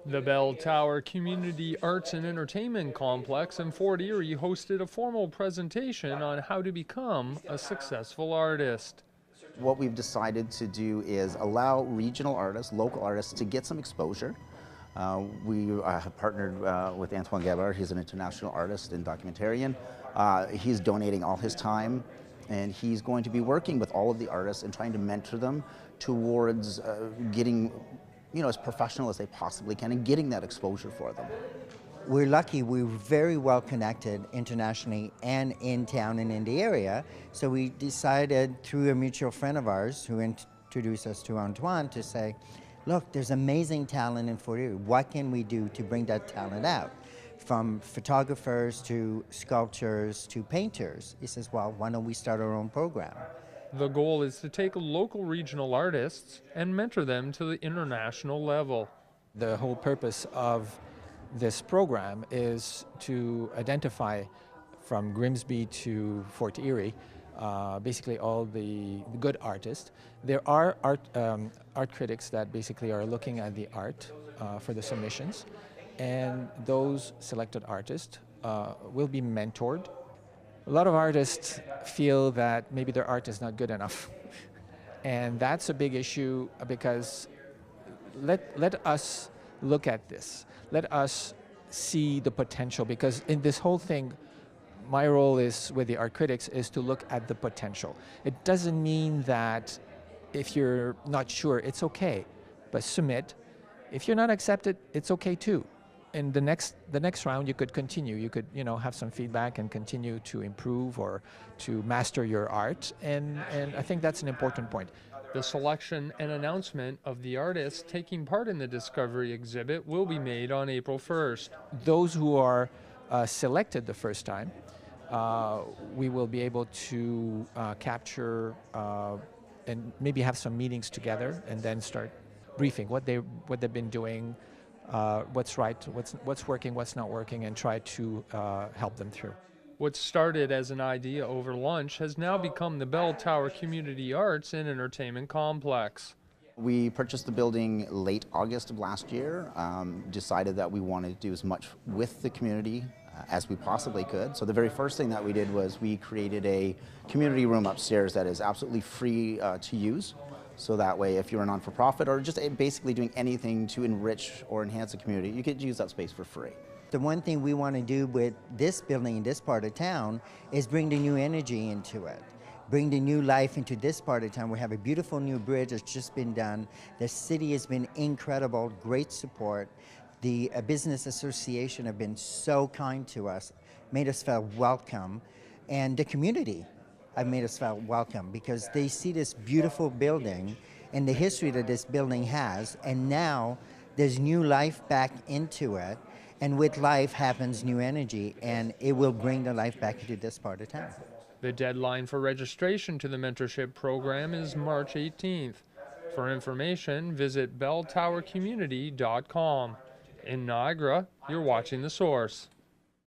The Bell Tower Community Arts and Entertainment Complex in Fort Erie hosted a formal presentation on how to become a successful artist. What we've decided to do is allow regional artists, local artists, to get some exposure. We have partnered with Antoine Gabard. He's an international artist and documentarian. He's donating all his time, and he's going to be working with all of the artists and trying to mentor them towards getting, as professional as they possibly can and getting that exposure for them. We're lucky, we're very well connected internationally and in town and in the area, so we decided through a mutual friend of ours who introduced us to Antoine to say, look, there's amazing talent in Fort Erie. What can we do to bring that talent out? From photographers to sculptors to painters. He says, well, why don't we start our own program? The goal is to take local regional artists and mentor them to the international level. The whole purpose of this program is to identify from Grimsby to Fort Erie basically all the good artists. There are art critics that basically are looking at the art for the submissions, and those selected artists will be mentored. A lot of artists feel that maybe their art is not good enough, and that's a big issue because let us look at this. Let us see the potential, because in this whole thing, my role is with the art critics is to look at the potential. It doesn't mean that if you're not sure, it's okay, but submit. If you're not accepted, it's okay too. In the next round, you could continue. You could, have some feedback and continue to improve or to master your art. And I think that's an important point. The selection and announcement of the artists taking part in the Discovery exhibit will be made on April 1st. Those who are selected the first time, we will be able to capture and maybe have some meetings together and then start briefing what they've been doing, what's right, what's working, what's not working, and try to help them through. What started as an idea over lunch has now become the Bell Tower Community Arts and Entertainment Complex. We purchased the building late August of last year, decided that we wanted to do as much with the community as we possibly could. So the very first thing that we did was we created a community room upstairs that is absolutely free to use. So that way, if you're a non-for-profit or just basically doing anything to enrich or enhance the community, you could use that space for free. The one thing we want to do with this building in this part of town is bring the new energy into it. Bring the new life into this part of town. We have a beautiful new bridge that's just been done. The city has been incredible, great support. The business association have been so kind to us, made us feel welcome, and the community have made us feel welcome because they see this beautiful building and the history that this building has, and now there's new life back into it, and with life happens new energy, and it will bring the life back into this part of town. The deadline for registration to the mentorship program is March 18th. For information, visit belltowercommunity.com. In Niagara, you're watching The Source.